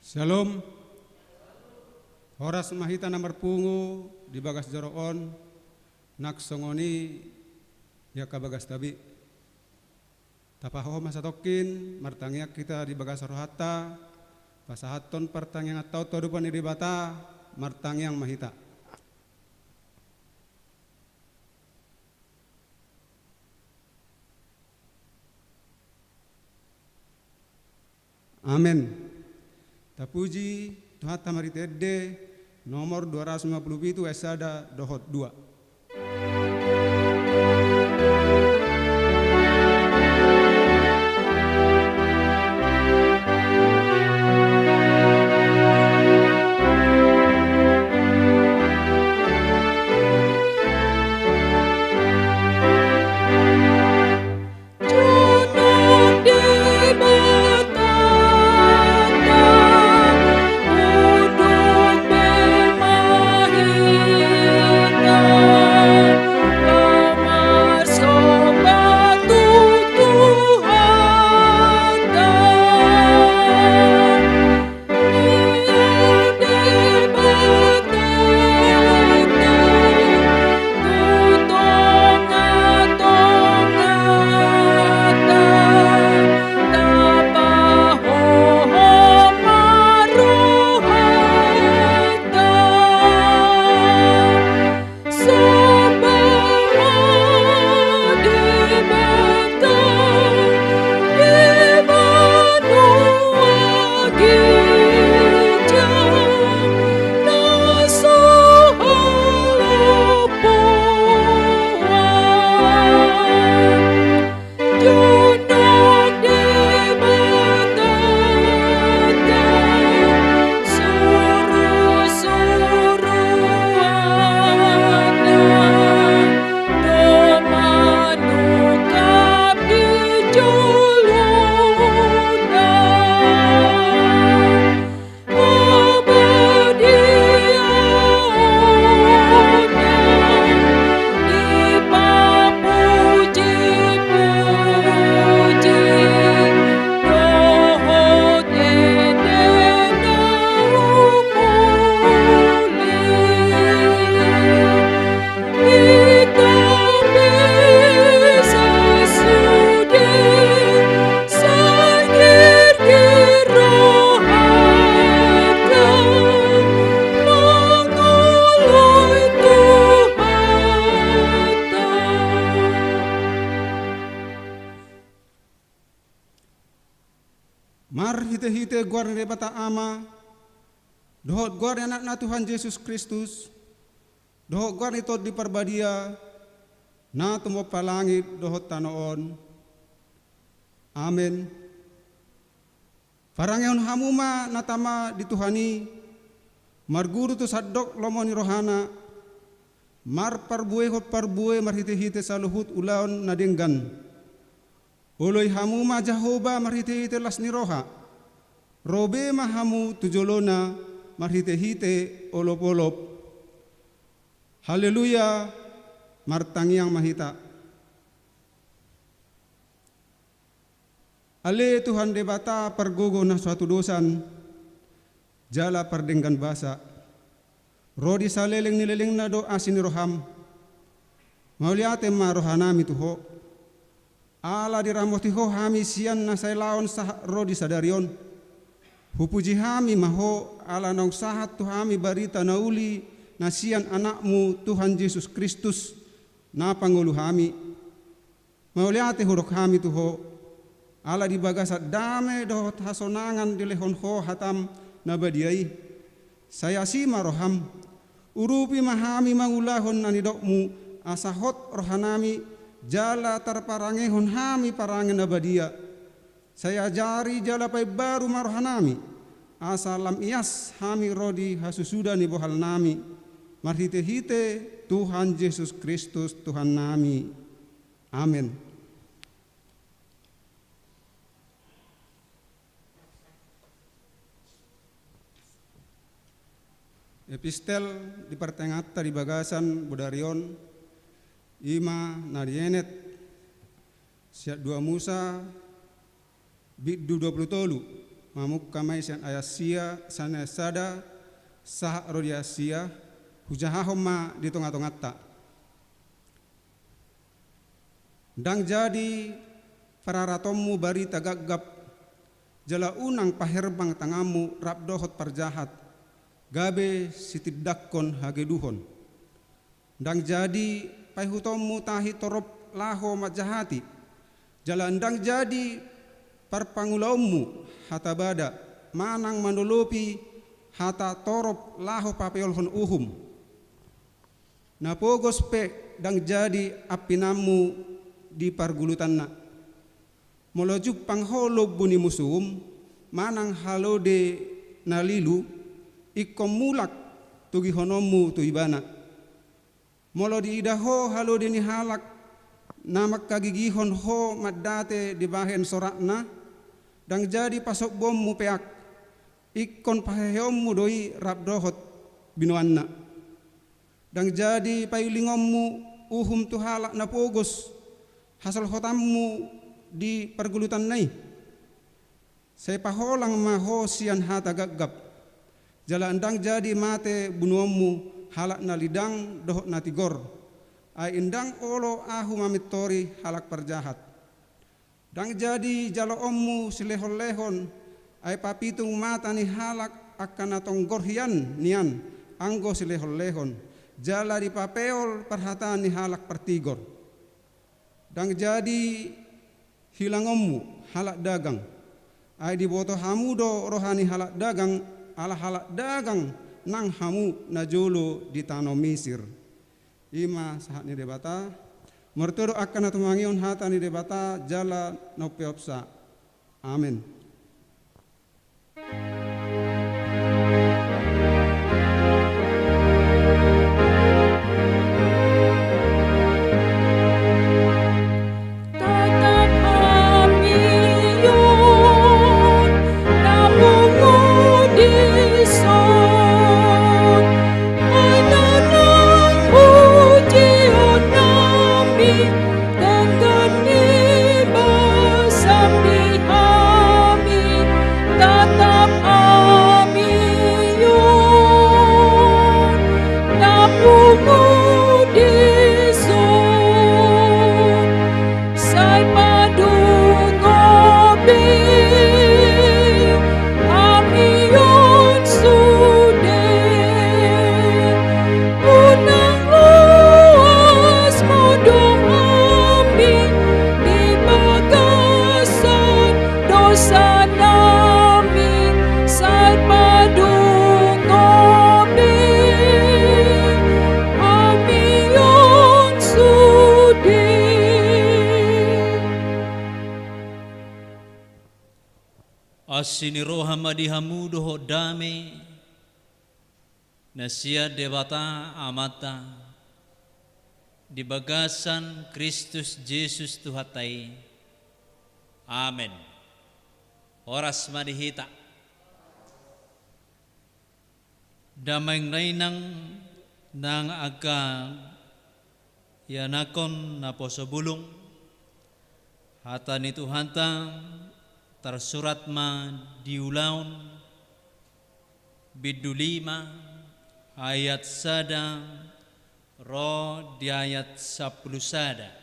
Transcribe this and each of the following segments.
Shalom. Horas mahita namar pungu di bagas joroon nak songoni ya kabagas tabi. Tapaho masa tokin martangyak kita di bagas rohata pasahaton pertangyang atau todupan di bata martangyang mahita. Amin. Tapuji Tuhan tamari tede nomor 257 esada dohot 2. Mar hite-hite guar ni bata ama, dohot guar anak na Tuhan Yesus Kristus, dohot guar ni tod di parbadia, na tumo palangit dohot tanoon. Amen. Parangyon hamuma natama di Tuhani, marguru tu sadok lomoni rohana, mar parbue hot parbue mar hite-hite saluhut ulaon nadenggan. Oloy hamuma Jehovah marhite-hite las ni roha. Robe mahamu tujolona marhite-hite olop-olop. Haleluya martangyang mahita. Ale Tuhan debata pergogo na suatu dosan. Jala pardenggan basa. Rodi saleleng nileleng na do asin roham. Mauliate ma rohanami tuho. Ala diramotiho hami sian na sailaon sah rodi sadarion. Hupuji hami maho ala nong sahat tu hami barita nauli na sian anakmu Tuhan Yesus Kristus na pangulu hami. Mauliate hurok hami tuho. Ala di bagasat dame dohot hasonangan dilehon ho hatam na badiai. Saya si maroham. Urupi mahami mangulahon nanidokmu asahot rohanami. Jala tarparangehon hami parangen abadia. Saya jari jala pai baru marohanami. Asalam ias hami rodi hasusuda ni bohal nami. Marhite-hite Tuhan Yesus Kristus Tuhan nami. Amin. Epistel di pertengata di bagasan Bodarion Ima narienet siat 2 Musa bid 20 tolu mamuk kamay sian ayasia sana sada sah rodiasia hujahahom ma di tongat-tongat ta. Dang jadi pararatommu bari tagaggap jala unang paherbang tangamu rabdohot parjahat gabe sitidakkon hageduhon. Dang jadi paihutommu tahi torop laho majahati jala ndang jadi parpangulaumu hata bada manang manolopi hata torop laho papeolhon uhum. Napogos pe dang jadi apinamu di pargulutanna molojuk pangholog buni musum manang halode nalilu ikomulak tugi honomu tu ibana molo di idaho halode ni halak namak kagigihon ho maddate di bahen sorakna dang jadi pasok bommu peak ikon pahehommu doi rabdohot binuanna dang jadi pailingommu uhum tu halak na pogos hasal hotammu di pergulutan nai saya paholang maho sian hata gaggap jala endang jadi mate bunuommu halak na lidang dohok na tigor ay indang olo ahu mamitori halak perjahat dang jadi jalo ommu silehon-lehon ay papitung mata ni halak akan atong gorhian nian anggo silehon-lehon jala di papeol perhataan ni halak pertigor. Dang jadi hilangommu halak dagang ay diboto hamudo rohani halak dagang ala halak dagang nang hamu najolo di tanah Mesir ima sahat ni debata mertoro akan atumangion hata ni debata jala nopeopsa amin. Asini roha madihamudo ho dame nasia dewata amata di bagasan Kristus Yesus Tuhatai. Amen. Oras madihita damay nainang nang aga yanakon na posobulong hata ni Tuhanta tersurat ma diulaun bidulima ayat sada ro di ayat 10 sada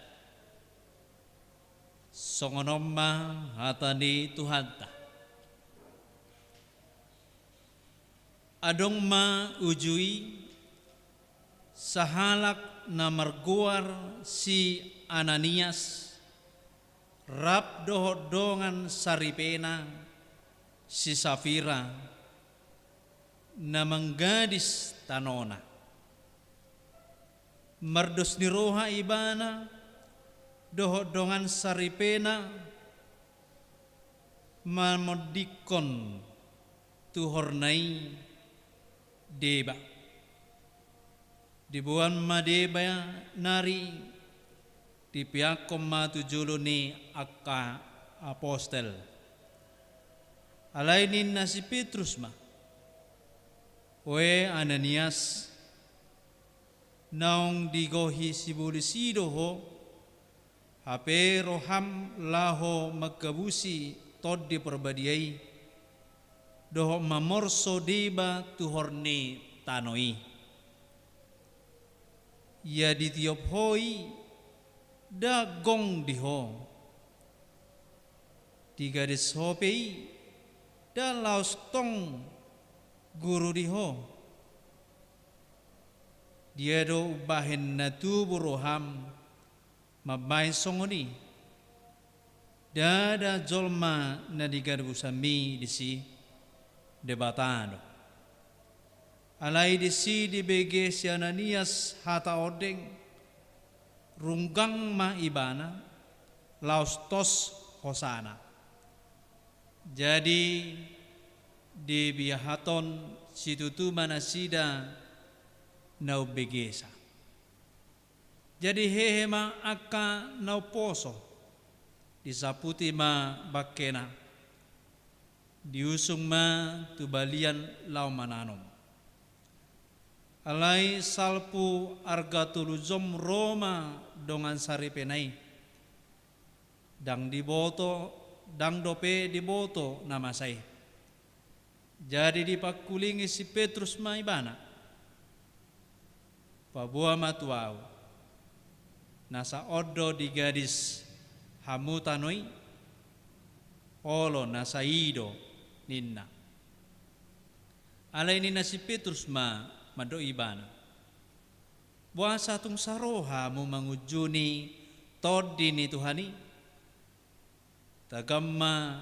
songonomma hatani Tuhanta adong ma ujui sahalak na marguar si Ananias rap dohodongan saripena si Safira na manggadis tanona mardos ni roha ibana dohodongan saripena mamodikon tuhornai deba dibuan madeba nari di pihak komatu julu ni akka apostel alainin nasi Petrus ma we Ananias naong digohi sibulisido ho hape roham laho magkabusi tod di perbadiai doho mamorso deba tuhorni tanoi. Ya ditiop hoi da gong diho. Tiga deshopei da laos tong guru diho. Dia do bahen natu buroham mabain songoni. Dada jolma na digarbu sami disi debatano. Alai disi di bege si Ananias hata odeng runggang ma ibana laos tos hosana. Jadi di biahaton situtu manasida nau begesa. Jadi hehema aka nau poso disaputi ma bakena diusung ma tubalian lau mananom. Alai salpu arga tulujom Roma dongan saripenai dang diboto dang dope diboto nama saya. Jadi dipakulingi si Petrus maibana. Pabua matuau. Nasa odo di gadis hamutanoi. Olo nasa ido ninna. Alai ni si Petrus mado ibana. Buah satung saroha mu mangujuni todi ni Tuhani. Tagamma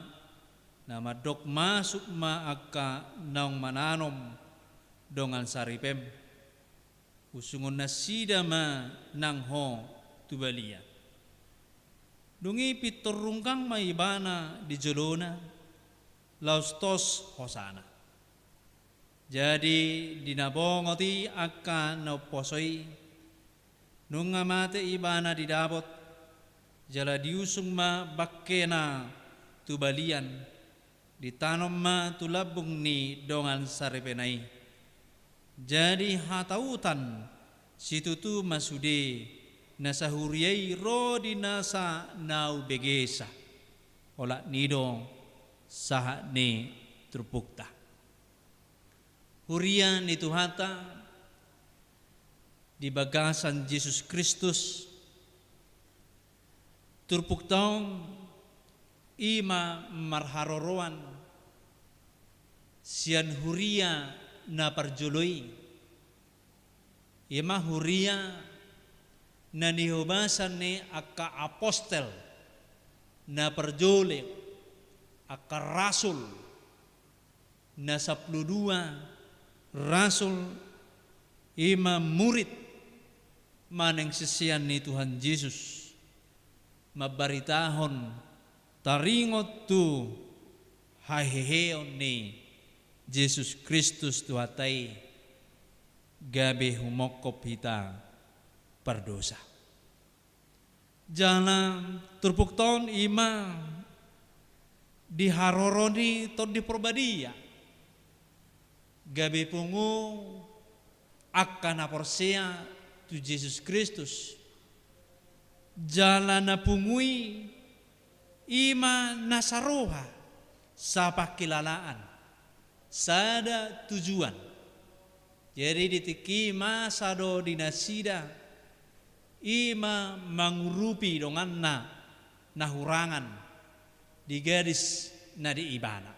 nama dok masuk ma akka naung mananom dongan saripem usungon nasida ma nang ho tubalia dungi piturungkang maibana di jolona laustos hosana. Jadi dinabongoti akka nauposoi nunga mate ibana didabot jala diusung ma bakkena tubalian ditanom ma tulabung ni dongan sarepenai. Jadi hatautan situtu masude nasahuriai rodi nasa nau begesa ola nido saha ne trupukta. Hurian itu hata di bagasan Yesus Kristus turpuk taong ima marharoroan sian huria na parjoloi ima huria na nihubasan ni akka apostel na parjole akka rasul na 12 rasul ima murid maneng sisian ni Tuhan Yesus mabaritahon taringot tu haheheon ni Yesus Kristus tuhatai gabe humokop hita perdosa. Jana turpuk ton ima diharoroni ton diperbadia gabe pungu akan aporsea tu Yesus Kristus. Jalan napungui ima nasaroha sapa kilalaan sada tujuan. Jadi ditiki masado dinasida ima mangurupi dongan nahurangan di gadis na di ibana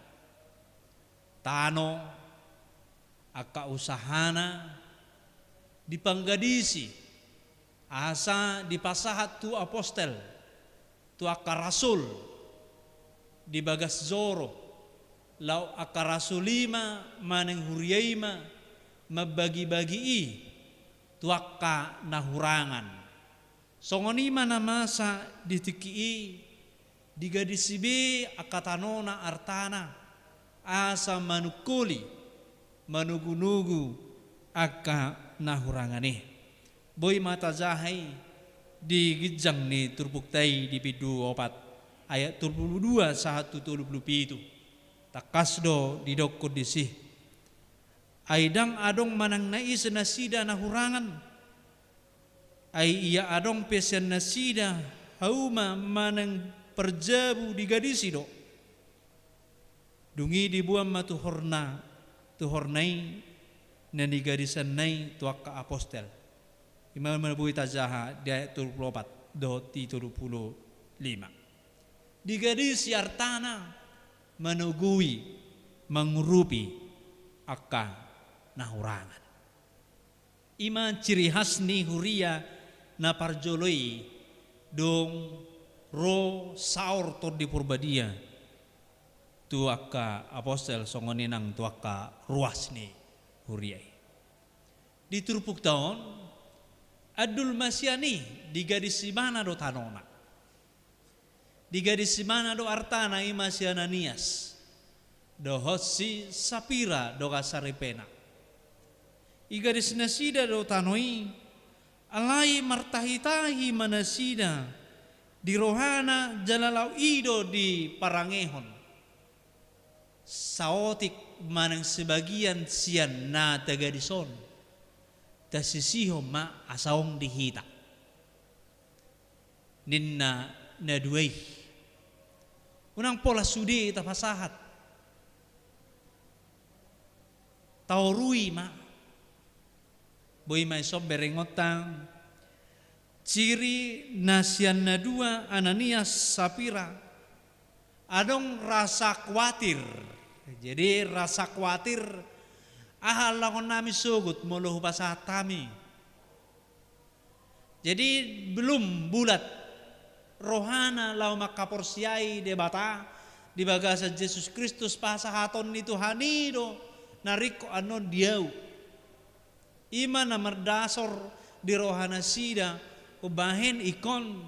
tano akka usahana dipanggadisi asa dipasahat tu apostel tu akka rasul di bagas zoro lau akka rasulima maneng huriaima mabagi-bagi tu akka nahurangan songonima namasa ditiki digadisibe akka tanona artana asa manukuli manugu-nugu akka nahurangane. Boy mata zahay di gijang ni turbuktai di pidu 4 ayat 22 1 27 takasdo di dokko disih aidang adong manang nais nasida nahurangan ay iya adong pesen nasida hauma manang perjabu di gadisi do Dungi dibuam tuhornai nani gadisan nai tuak ka apostel. Imam menebui tajaha di ayat 24 do 35. Di gadis yartana menugui mengurupi akka nahurangan. Ima ciri khas ni huria na parjoloi dong ro saur to di purbadia tu akka apostel songoninang tu akka ruas ni huriai. Di turpuk tahun adul masyani di gadis simana do tanona. Di gadis simana do artana ima si Ananias do hosi Sapira do kasaripena. I gadis nasida do tanoi alai martahitahi manasida di rohana jalalau ido di parangehon saotik manang sebagian sian na tagadison tasisiho ma asaong dihita ninna naduay unang pola sudi tapasahat taurui ma boy may sob berengotang ciri nasian na dua Ananias Sapira adong rasa khawatir. Jadi rasa khawatir ahal lakon nami sugut muluh pasat kami. Jadi belum bulat rohana lau makaporsiai debata di bagasa Yesus Kristus pasahaton ni Tuhani do nariko anon diau. Ima na merdasor di rohana sida ubahen ikon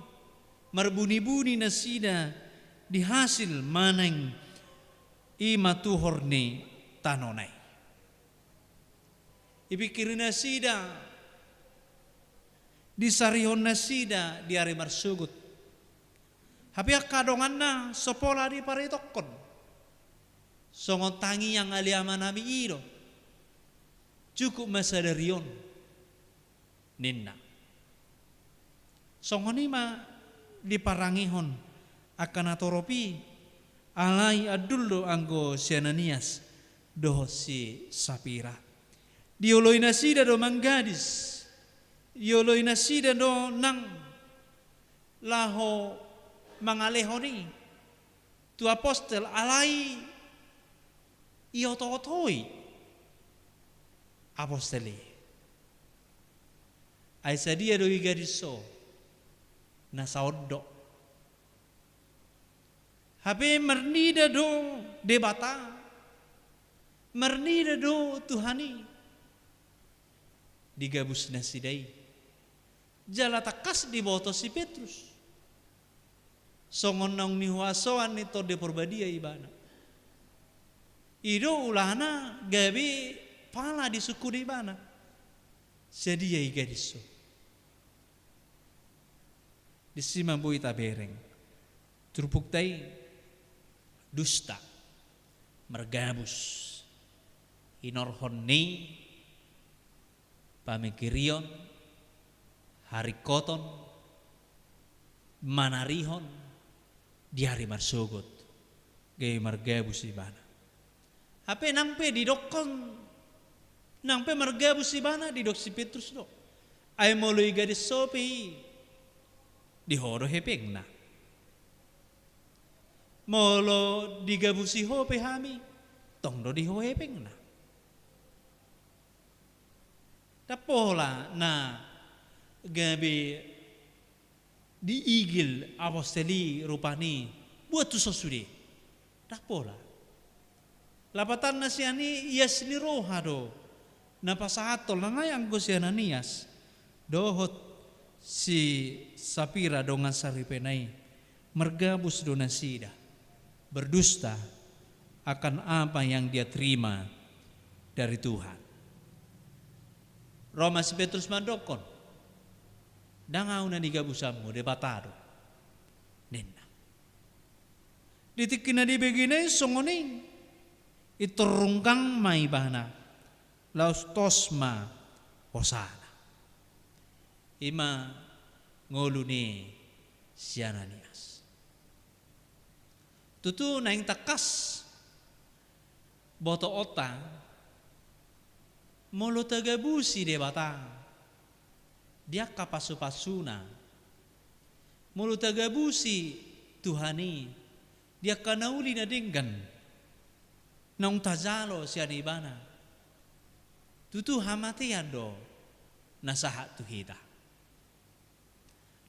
marbuni-buni na sida di hasil maneng ima tuhor ni tanonay. Ipikirin na sida di sarihon na sida di ari marsugut. Hapi kadongan na sopola di paritokon. Songon tangi yang aliaman nabi iro. Cukup masadarion ninna. Songonima di parangihon akan atoropi alai adullo anggo si Ananias do si Sapira. Dioloi nasida do manggadis. Dioloi nasida do nang laho mangalehoni. Tu apostel alai iototoi. Aposteli aisa dia do igariso na saoddo habe mernida do debata mernida do Tuhani digabus na sidai jala takas di boto si Petrus songon nang nihuasoan nito de porbadia ibana ido ulana gabi pala di suku di mana? Jadi ya igadiso. Di sima bui tabereng. Turpuk tai dusta mergabus inorhonni pamikirion harikoton manarihon di hari marsugut gay mergabus ibana. Hape nangpe didokon nangpe mergabus ibana didok si Petrus do. Ay moloy gadis sopi di horo hepeng na. Molo digabusi hope hami tong do di ho hepeng na. Tapola na gabi diigil aposteli rupani buat tu sosudi. Tapola. Lapatan na siya ni iyas ni roha do. Napasahatol na ngayang ko si Ananias dohot si Sapira do nga saripenay mergabus do na sida berdusta akan apa yang dia terima dari Tuhan. Roma si Petrus mandokon dangaw na nigabusamu debatado ninna ditik na dibeginay songoning iturungkang may bahana laus tosma hosana ima ngolu ni si Ananias tutu naing takas boto ota molo tagabusi de bata dia kapasu-pasuna molo tagabusi Tuhani dia kanauli na dinggan nang tajalo siya ni bana tutu hamatian do nasahat tuhita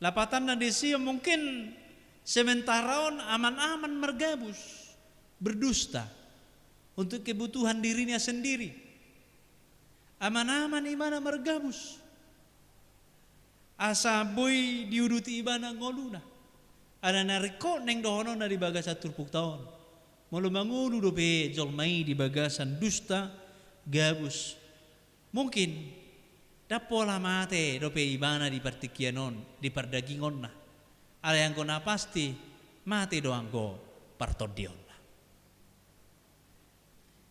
lapatan na desiyo mungkin sementaraon aman-aman mergabus berdusta untuk kebutuhan dirinya sendiri aman-aman imana mergabus asa boy diuduti ibana ngoluna ada nariko neng dohono na di bagasa turpuk taon mulu mangulu dope jolmai di bagasan dusta gabus mungkin dapola mate dope ibana di partikianon di perdagingon na ada yang kona pasti mate doang go partodion na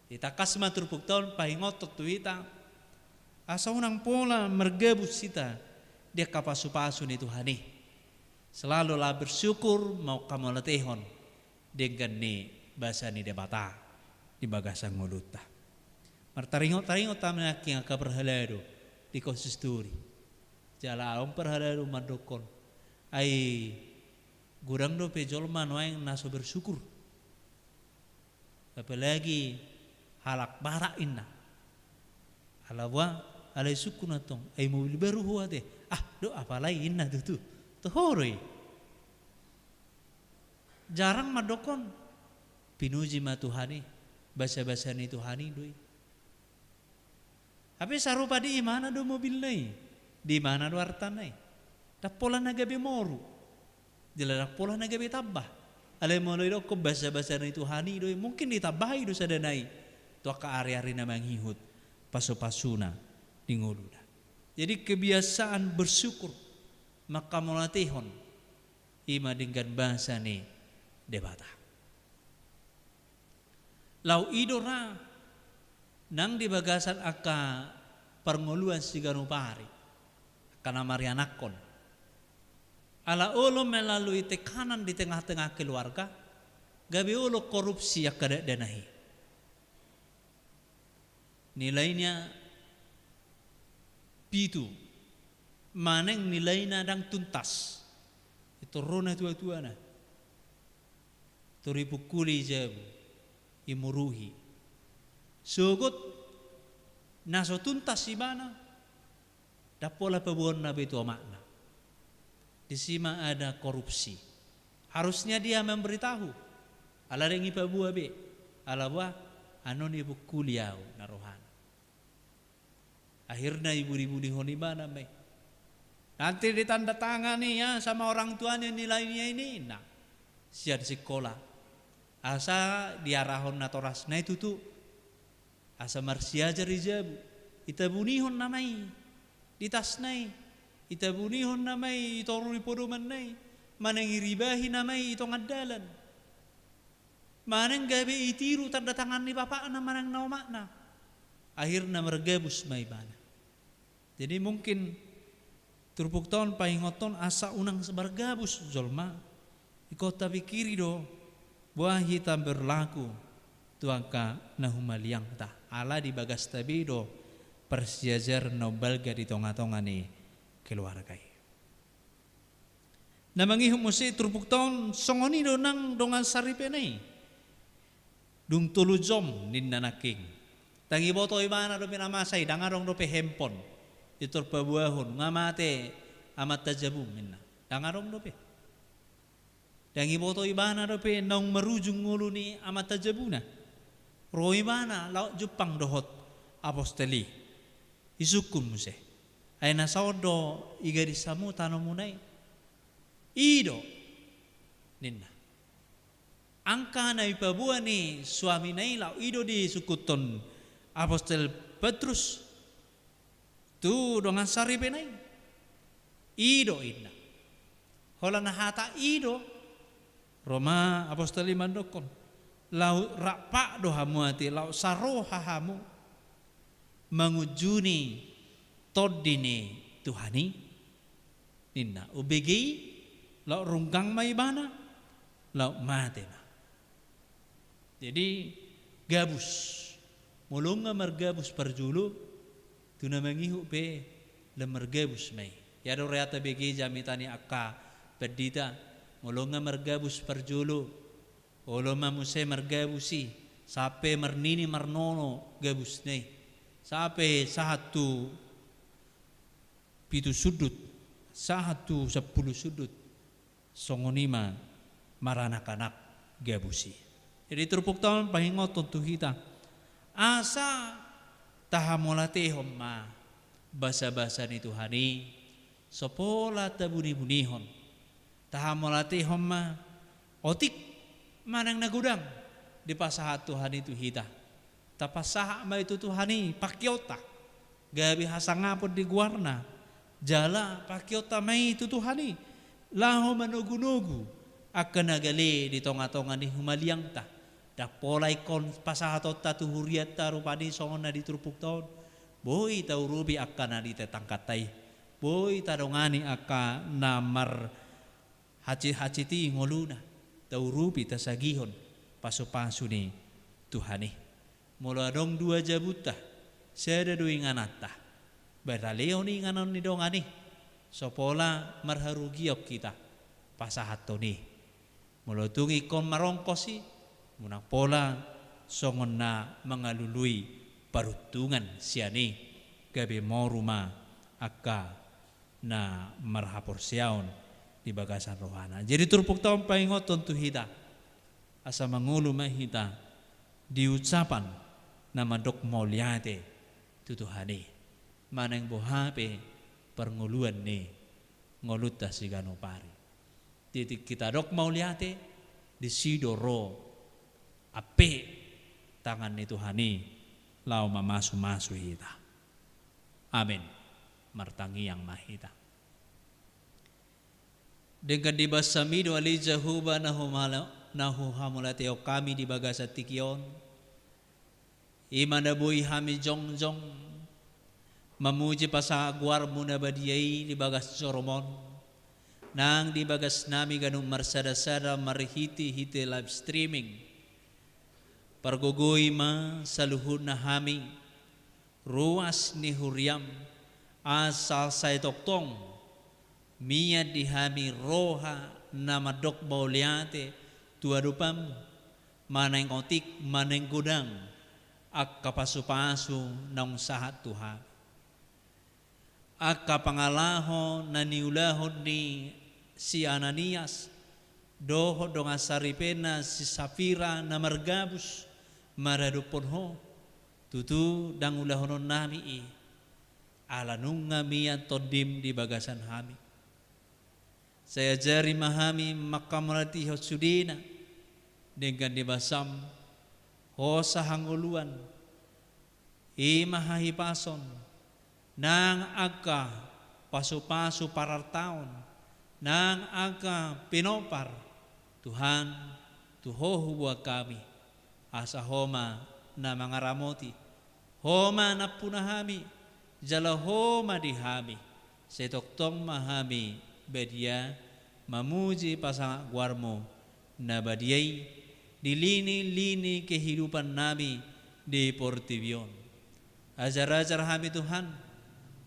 ita kasma turpuk taon pahingotot tuita asa unang pola mergabus sita dia kapasu-pasu ni Tuhani selalu lah bersyukur mau kamu letihon dengan ni bahasa ni debata di bagasan ngoluta martaringot tamna king ka perhalado di konsisturi jala om perhalado madokon ai gurang do pejolman waeng naso bersyukur apalagi halak bara inna alawa alai sukunatong ai mobil baru huwa deh do apalai inna tuh Tuhoroi jarang madokon pinuji ma Tuhani basa-basa ni Tuhani doi tapi sarupa di mana do mobil nai di mana do artan nai dapola nagabe moru diladak pola nagabe tabah alai moloi do ko basa-basa ni Tuhani doi mungkin ditabahi do sadanai to ka ari-ari na manghihut pasu-pasuna di ngoluna jadi kebiasaan bersyukur maka melatihon ima dengan bahasa ni debata lau idora nang di bagasan aka perngoluan siganupari karena marianakon ala ulo melalui tekanan di tengah-tengah keluarga gabi ulo korupsi yang kada danahi nilainya pitu maneng nilai nadang tuntas itu rona tua-tua na turipu kuli jabu imuruhi sugut naso tuntas si mana dapola pebuon na betu makna di sima ada korupsi harusnya dia memberitahu ala rengi pabua be ala wa anon ibu kuliau narohan akhirnya ibu-ibu di honi mana me nanti ditanda tangani ya sama orang tuanya nilainya ini nah siar sekolah asa diarahon natoras nah itu tuh asa marsiaja rijabu itabunihon namai ditasnai itabunihon namai itoruri podoman nai maneng iribahi namai ito ngadalan maneng gabe itiru tanda tangan ni bapak na maneng nau makna akhirnya mergabus maibana jadi mungkin turpuk tahun pahingoton asa unang sebargabus jolma iko tapi kiri do buah hitam berlaku tuangka nahumaliang ta ala di bagas tabi do persiajar nobalga di tonga-tonga ni keluarga namangi humusi turpuk tahun songoni do nang dongan saripenai dung tulu jom ninna naking tangi boto ibana do pinamasay dangarong do pe handphone itor pabuahon ngamate amat tajabum minna dangarong dope dangi boto ibana dope nong merujung ngulu ni amat tajabuna ro ibana laut Jepang dohot apostoli isukun muse ay nasaodo igari samu tanomunai ido ninna angka na ipabuan ni suami nai lau ido di sukuton apostol Petrus tu dengan sari benai ido inna hola nahata ido Roma apostoli mandokon lau rapak do hamuati lau saroha hamu mengujuni todini Tuhani inna ubegi lau runggang maibana lau matena jadi gabus mulunga margabus parjulu tuna mangihu pe lemergabus mai ya do reata begi jamitani akka pedita mulunga margabus parjulu oloma muse margabusi sape mernini marnono gabus nei sape satu pitu sudut satu 10 sudut songonima marananak gabusi. Jadi terpuk tahun pahingot tentu kita asa tahamolate homma basa-basa ni Tuhani sopola tabuni-bunihon tahamolate homma otik manang nagudang di pasahat Tuhan itu hita tapasaha ma itu Tuhani pakyota gabi hasangapod di guarna jala pakyota mai itu Tuhani laho manugu-nugu akan nagali di tonga-tonga ni humaliang ta dak polai kon pasahatot ta tuhuriat ta rupani songon na diturupuk taon boy tau rubi akan na ditetangkatai boy tadongani akan namar haci-haciti ngoluna tau rubi tasagihon pasu-pasu ni Tuhani mula dong 2 jabuta seda duing anata beraleo ni nganon ni dongani sopola marharugiok kita pasahat toni mulutungi kon marongkosi munang pola songon na mengalului parutungan siani gabe moruma akka na marhapor siaon di bagasan rohana jadi turpuk taon paingot tentu hita asa mangulu mahita di ucapan nama dok mauliate tutuhani maneng bohape pernguluan ni ngoluta sigano pari titik kita dok mauliate di sidoro ape tangan ni Tuhani lau mamasu-masu hita amin martangi yang mahita dengan dibasamido alijahuba nahu hamulateo kami di bagasat tikion imanabuhi hami jongjong memuji pasaguar muna badiyai di bagas Soromon nang di bagas nami ganung marsada-sada marhiti-hiti live streaming pargogoy ma saluhun na hami ruas ni huriam asal say toktong miya di hami roha na madok bauliate tuadupam maneng otik maneng gudang ak kapasu-pasu nang sahat Tuhan ak kapangalaho na niulahon ni si Ananias doho dong asaripena si Safira na margabus maradupon ho tutu dang ulahonon nami i alanung ngamian todim di bagasan hami saya jari mahami makamrati hosudina dengan dibasam hosa hanguluan imahahipason nang aga pasu-pasu parartaon nang aga pinopar Tuhan tuhohu buat kami asa homa na mangaramoti homa na punahami jala homa dihami setoktong mahami bedia mamuji pasang guarmo na badiai di lini-lini kehidupan nami di Portivion ajar-ajar hami Tuhan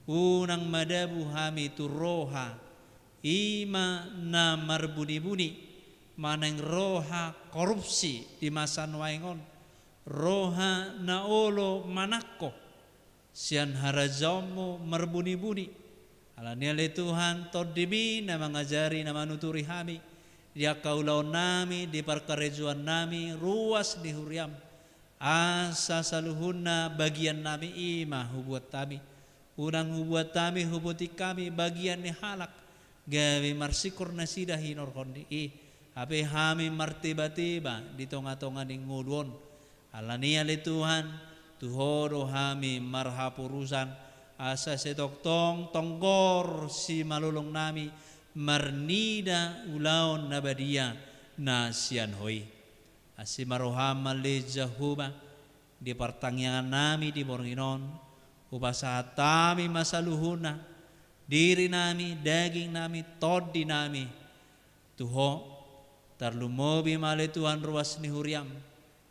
unang madabu hami turoha ima na marbuni-buni maneng roha korupsi di masa nuaingon roha na olo manakko sian harajomo marbuni-buni alania le Tuhan todimi na mangajari na manuturi hami dia kaulau nami di parkarejuan nami ruas di huriam asa saluhuna bagian nami ima hubuat kami unang hubuat kami hubuti kami bagian ni halak gawe marsikur nasida hinor kondi ape hami martiba-tiba di tonga-tonga ning ngudon alania le Tuhan tuhoro hami marhapurusan asa setoktong tonggor si malulong nami marnida ulaon nabadia na sian hoi asi marohama le jahuba di pertangyangan nami di Bornginon upasahat kami masaluhuna diri nami daging nami todi nami tuho tarlumobi male Tuhan ruas ni huriam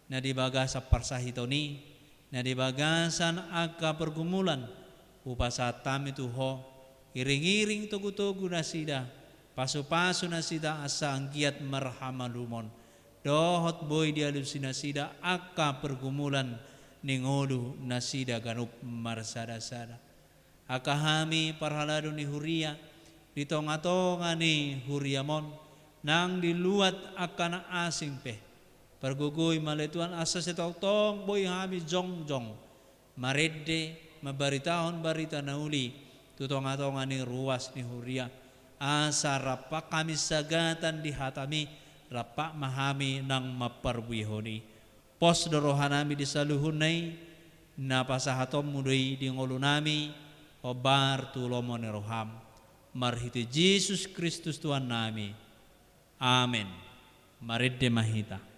na di bagasa parsahitoni na di bagasan aka pergumulan upasatam itu ho iring-iring tugu-tugu na sida pasu-pasu na sida asa anggiat marhamalumon dohot boy dialusina sida aka pergumulan ningodu na sida ganup marsada-sada aka hami parhalado ni huria di tonga-tonga ni huriamon nang diluat akan asing pe pergugoy maletuan asa setong boy hami jong-jong marede mabaritahon barita na uli tutonga-tonga ni ruas ni huria asa rapak kami sagatan di hatami rapak mahami nang maparwihoni pos dorohanami di saluhunay napasahatom mudoy di ngolunami obar tulomon roham marhiti Jesus Kristus Tuhan nami amen marede mahita.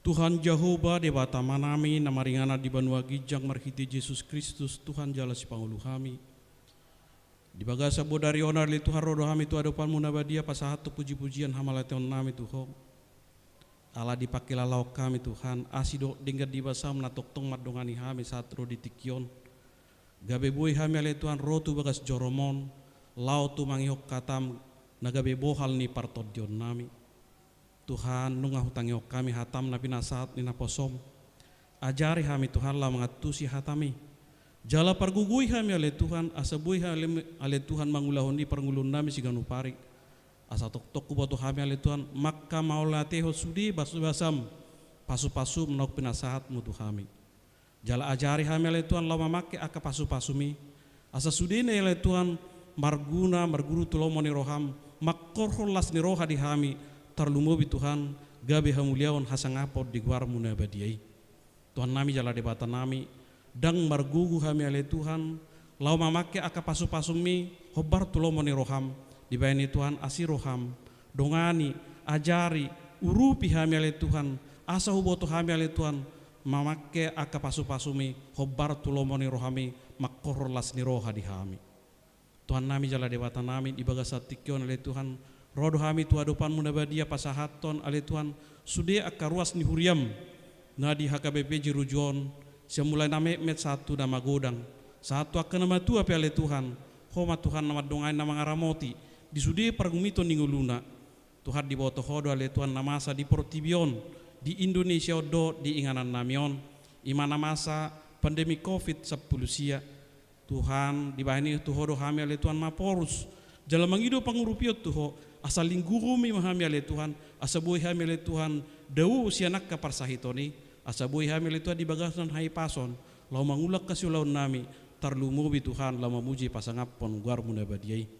Tuhan Jehovah Dewata manami namaringana di banua gijang marhiti Yesus Kristus Tuhan jala si pangulu kami. Di bagasa bodari onar li Tuhan rodo kami tu adopan munabadia pasahat tu puji-pujian hamalateon nami Tuhan. Allah dipakai lalau kami Tuhan asido dinggat di basam na toktong madongani kami saat ro di tikion. Gabe boy kami ale Tuhan rotu bagas joromon lau tu mangihok katam nagabe bohal ni partodion nami. Tuhan nungah hutangi kami hatam na pinasaat ni naposom. Ajari kami Tuhan lah mengatusi hatami. Jala pargugui kami ale Tuhan asabui ale Tuhan mangulahon di perngulun nami siganu parik. Asa tok-tok kuboto kami ale Tuhan maka maulateho sudi basu basam pasu-pasu menok pinasaat mutu kami. Jala ajari kami ale Tuhan lah mamake aka pasu-pasumi. Asa sudi ne ale Tuhan marguna marguru tulomoni roham makkorhon las ni roha di kami. Tarlumobi Tuhan gabe hamuliaon hasangapod di guar munabadiai. Tuhan nami jala debata nami dang margugu kami ale Tuhan lau mamake aka pasu-pasumi hobar tulomoni roham dibayani Tuhan asiroham dongani ajari urupi kami ale Tuhan asa huboto kami ale Tuhan mamake aka pasu-pasumi hobar tulomoni rohami makkorlas ni roha di kami. Tuhan nami jala debata nami di bagasa tikion ale Tuhan rodo kami tu adopan munabadia pasahaton ale Tuhan sude akaruas ni huriam na di HKBP Jirujon semulai name met satu nama godang satu akan nama tua pe ale Tuhan homa Tuhan nama dongai nama ngaramoti di sude pargumito ninguluna Tuhan di boto hodo ale Tuhan namasa di Portibion di Indonesia do di inganan namion imana masa pandemi COVID 10 sia Tuhan di bahani tu hodo kami ale Tuhan maporus jalan mangido pangurupiot tuho asal linggurumi mahami ale Tuhan asabuhi kami ale Tuhan dawu sianak ka parsahitoni asabuhi kami ale Tuhan di bagasan hai pason lau mangulak kasiulaun nami tarlumubi Tuhan lau memuji pasangapon guar munabadiai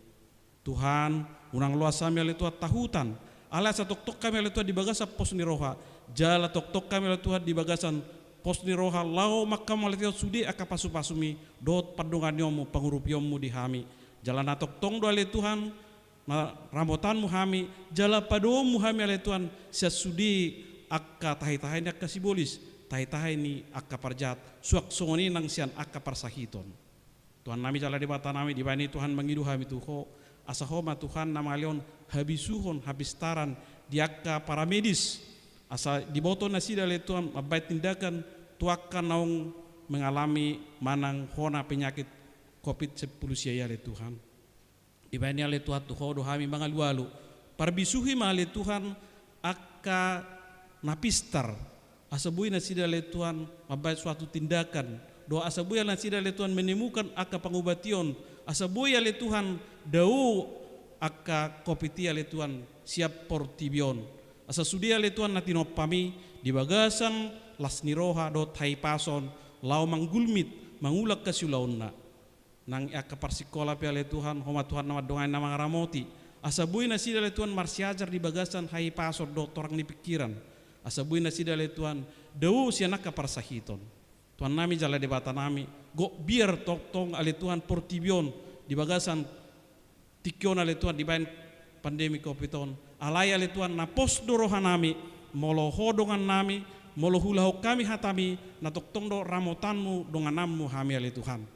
Tuhan unang luas kami ale Tuhan tahutan ala satok-tok kami ale Tuhan di bagasan pos ni roha jala tok-tok kami ale Tuhan di bagasan pos ni roha lau makam ale Tuhan sudi aka pasu-pasumi dot padonganyomu pangurupiomu di kami jalan atok tong do ale Tuhan na rambotanmu kami jala padomu kami ale Tuhan sesudi akka tahi-tahinya kasibolis tai ni akka parjat suak songoni nang sian akka parsahiton. Tuhan nami jala di bata nami di bani Tuhan mengidu hami tuho asahoma Tuhan nama leon habisuhon habistaran di akka para medis asa di boto nasida le Tuhan mabait tindakan tuakan naung mengalami manang hona penyakit COVID-19 sia le Tuhan. Di bani ale Tuhan tuho do hami mangalualu parbisuhi ma le Tuhan akka napistar asabui nasida le Tuhan mabait suatu tindakan doa asabui nasida le Tuhan menemukan akka pangubation asabui le Tuhan dau akka kopitia le Tuhan siap portibion asa sudia le Tuhan natino pami di bagasan lasniroha do thai pason lau manggulmit mangulak kasulaonna nang akka parsikola pe le Tuhan homa Tuhan nama dongai nama ngaramoti asabui nasida le Tuhan marsiajar di bagasan hai pasor do torang ni pikiran asabui nasida le Tuhan dau sianaka parsahiton Tuhan nami jala di bata nami go biar tong ale Tuhan portibion di bagasan tikion ale Tuhan di bain pandemi COVID-19 alai ale Tuhan na pos dorohan nami molo hodongan nami molo hulahu kami hatami na toktong do ramotanmu donganammu hami ale Tuhan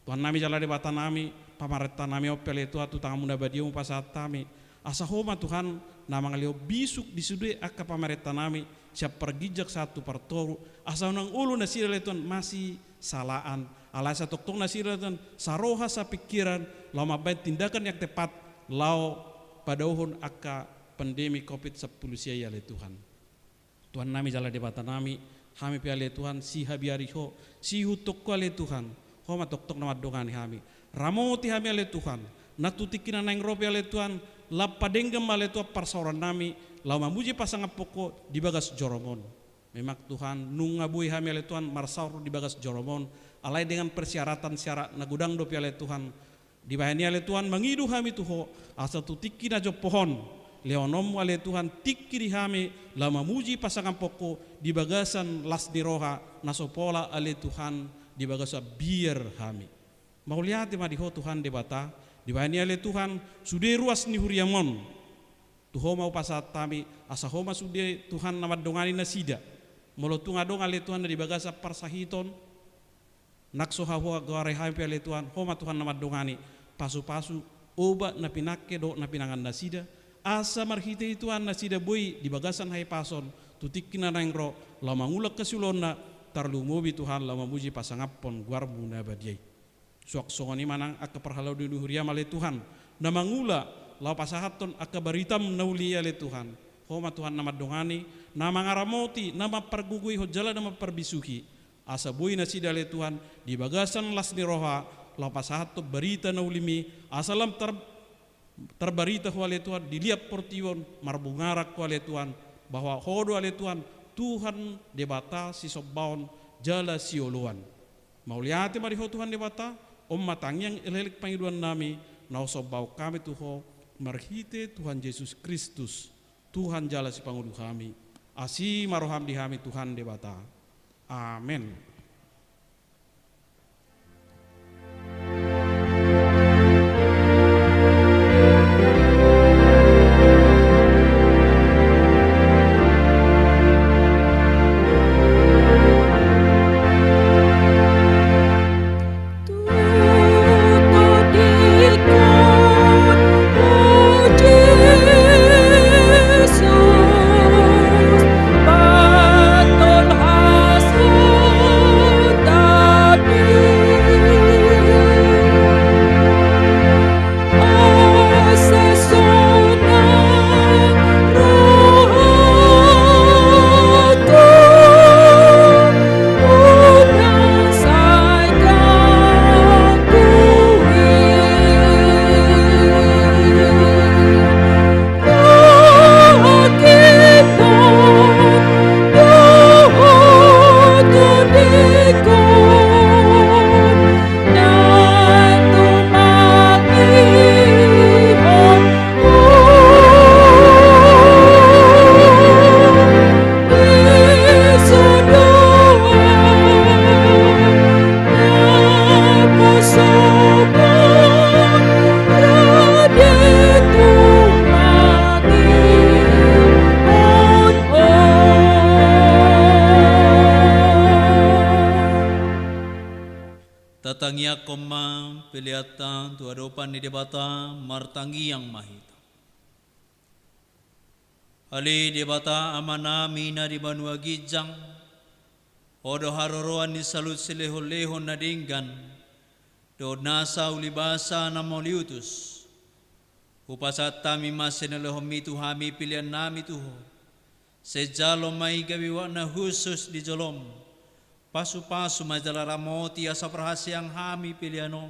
Tuhan nami jala di bata nami pamaretta nami opele Tuhan tu tangan munda badium pasat tami asahoma Tuhan nama ngalio bisuk disudui akka pamaretta nami siap pergijak satu partoru asa nang ulu nasira le Tuhan masih salaan alai sa toktong nasira Tuhan saroha sa pikiran lau mabait tindakan yang tepat lau pada uhun akka pandemi COVID-19 sia le Tuhan Tuhan nami jala di bata nami hami piale Tuhan si habiariho si hutokko le Tuhan homa tok nama dongani hami ramoti hami ale Tuhan natutikina nang robe ale Tuhan lapadenggam ale Tuhan parsoran nami lau mamuji pasangan poko di bagas joromon memang Tuhan nungabui hami ale Tuhan marsaur di bagas joromon alai dengan persyaratan syarat nagudang do piale Tuhan di bahani ale Tuhan mengidu hami tuho asa tutikina jo pohon leonom ale Tuhan tikiri hami lau mamuji pasangan poko di bagasan las diroha nasopola ale Tuhan di bagasa biar hami mauliati madiho Tuhan debata di bahani ale Tuhan sude ruas ni huriamon tuho mau pasat tami asa homa sude Tuhan nama dongani nasida molo tunga dong ale Tuhan di bagasa parsahiton nakso hawa gore hampe ale Tuhan homa Tuhan nama dongani pasu-pasu oba na pinake do na pinangan nasida asa marhite Tuhan nasida boy di bagasan hai pason tutikina nangro lama ngulak kesulonna tarlumobi Tuhan lama muji pasangapon guarmu nabadiai suak songoni manang akka perhalau di duhuria male Tuhan na mangula lau pasahaton akka baritam naulia le Tuhan homa Tuhan nama dongani nama ngaramoti nama pergugui hojala nama perbisuki asa bui nasida le Tuhan di bagasan las ni roha lau pasahaton berita naulimi asalam terbarita wale Tuhan diliap portion marbungarak wale Tuhan bahwa hodo wale Tuhan debata si sobaon jala sioluan mauliati mariho Tuhan debata matang yang elelik pangiduan nami nau sobau kami tuho marhite Tuhan Yesus Kristus Tuhan jala si pangulu kami asi maroham di kami Tuhan debata amin. Baton hasil koma piliatan tu adopan ni debata martangi yang mahita. Ali debata amanami na di banua gijang, odo haroroan ni salut sileho-leho na dinggan, do nasa ulibasa na moliutus. Upasat tami masinalehomi tuhami pilihan nami tuho. Sejalo mai gawiwa na husus di jolom. Pasu-pasu majalara-moti asa perhasiang hami pilihanom.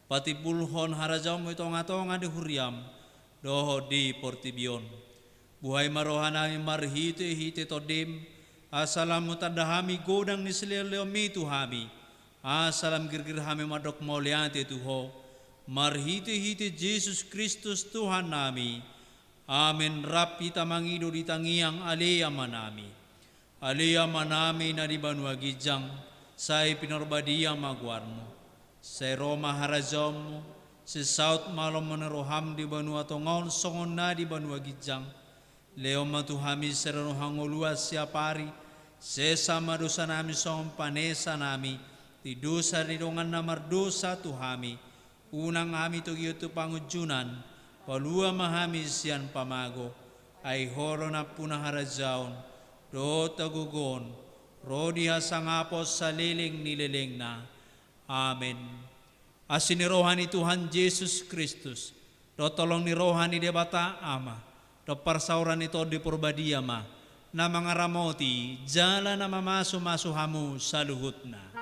Pati bulhon harajam itonga-tonga di huriam. Doho di portibion. Buhay marohanami marhite-hite todim. Asalamu tandahami godang ni silelehomi tuhami. Asalam girgir hami madok mauliante tuho. Marhite-hite Yesus Kristus Tuhan nami. Amin. Rapi tamangido di tangiang alea manami. Alea manami na di banua gijang. Say pinorbadia magwarmo. Say Roma harazom. Si South malom meneroham di banua tongon songon na di banua gijang. Leo matuhami serenuhang uluas siapari. Sesama dosa nami song panesa nami. Di dosa ridongan namar dosa tuhami. Unang kami to giyoto pangujunan, palua mahami siyan pamago, ay horo na punaharajaon, do tagugon, rodi hasangapos sa liling nililing na. Amen. Asin ni rohan ni Tuhan Yesus Kristus, do tolong ni rohan ni debata ama, do parsauran ito di purbadia ma, na mga ramoti, jala na mamaso-maso hamu sa luhut na.